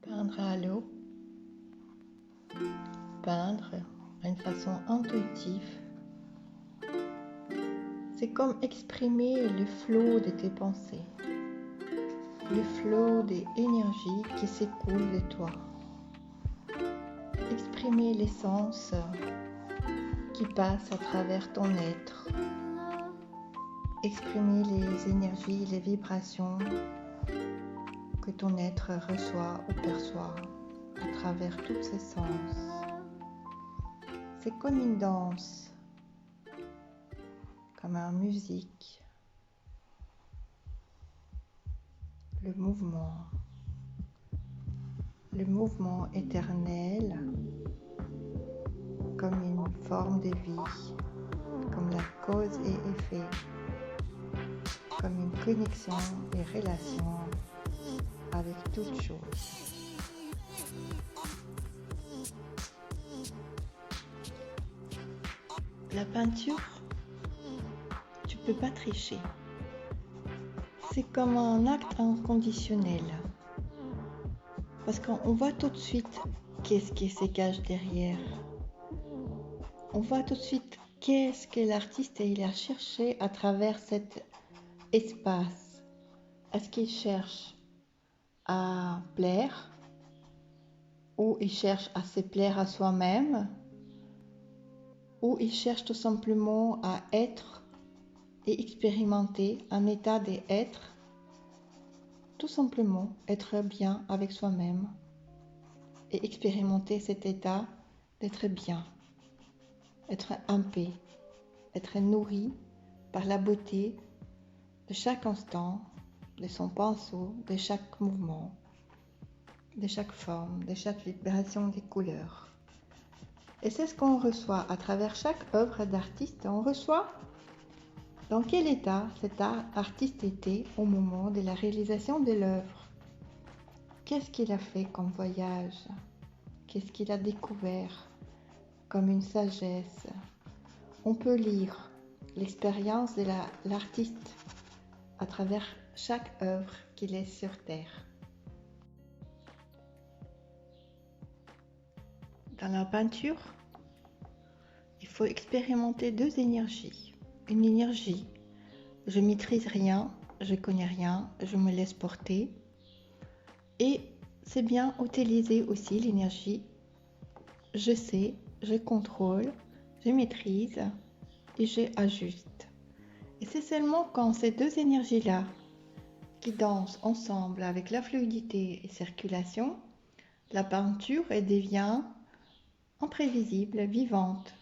Peindre à l'eau, peindre d'une façon intuitive, c'est comme exprimer le flot de tes pensées, le flot des énergies qui s'écoulent de toi. Exprimer l'essence qui passe à travers ton être. Exprimer les énergies, les vibrations que ton être reçoit ou perçoit à travers tous ses sens. C'est comme une danse, comme une musique, le mouvement éternel, comme une forme de vie, comme la cause et effet, comme une connexion et relation avec toute chose. La peinture, tu peux pas tricher. C'est comme un acte inconditionnel. Parce qu'on voit tout de suite qu'est-ce qui se cache derrière. On voit tout de suite qu'est-ce que l'artiste il a cherché à travers cet espace. Est-ce qu'il cherche à plaire ou il cherche à se plaire à soi-même ou il cherche tout simplement à être et expérimenter un état d'être, tout simplement être bien avec soi-même et expérimenter cet état d'être bien, être en paix, être nourri par la beauté de chaque instant, de son pinceau, de chaque mouvement, de chaque forme, de chaque vibration des couleurs. Et c'est ce qu'on reçoit à travers chaque œuvre d'artiste. On reçoit dans quel état cet artiste était au moment de la réalisation de l'œuvre. Qu'est-ce qu'il a fait comme voyage? Qu'est-ce qu'il a découvert comme une sagesse? On peut lire l'expérience de l'artiste à travers chaque œuvre qu'il est sur Terre. Dans la peinture, il faut expérimenter deux énergies. Une énergie, je maîtrise rien, je connais rien, je me laisse porter. Et c'est bien utiliser aussi l'énergie, je sais, je contrôle, je maîtrise et je ajuste. Et c'est seulement quand ces deux énergies-là qui dansent ensemble avec la fluidité et circulation, la peinture elle devient imprévisible, vivante,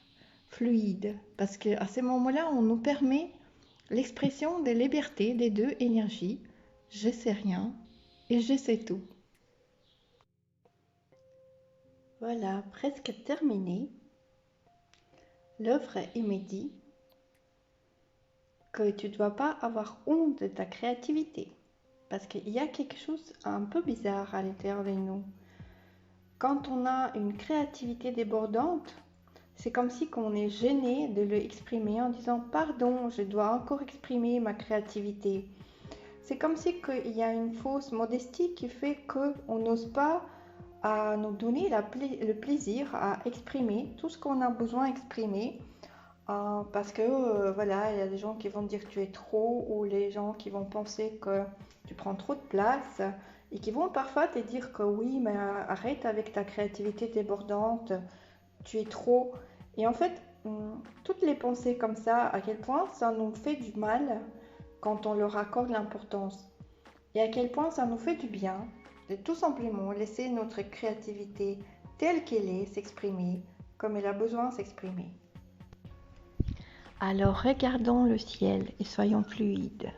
fluide, parce qu'à ce moment-là, on nous permet l'expression de liberté des deux énergies, je sais rien et je sais tout. Voilà, presque terminé. L'œuvre me dit que tu ne dois pas avoir honte de ta créativité, parce qu'il y a quelque chose un peu bizarre à l'intérieur de nous. Quand on a une créativité débordante, c'est comme si on est gêné de l'exprimer en disant « Pardon, je dois encore exprimer ma créativité ». C'est comme si il y a une fausse modestie qui fait qu'on n'ose pas à nous donner le plaisir à exprimer tout ce qu'on a besoin d'exprimer. Parce que voilà, il y a des gens qui vont dire que tu es trop, ou les gens qui vont penser que tu prends trop de place et qui vont parfois te dire que oui, mais arrête avec ta créativité débordante, tu es trop. Et en fait, toutes les pensées comme ça, à quel point ça nous fait du mal quand on leur accorde l'importance, et à quel point ça nous fait du bien de tout simplement laisser notre créativité telle qu'elle est s'exprimer comme elle a besoin de s'exprimer. Alors regardons le ciel et soyons fluides.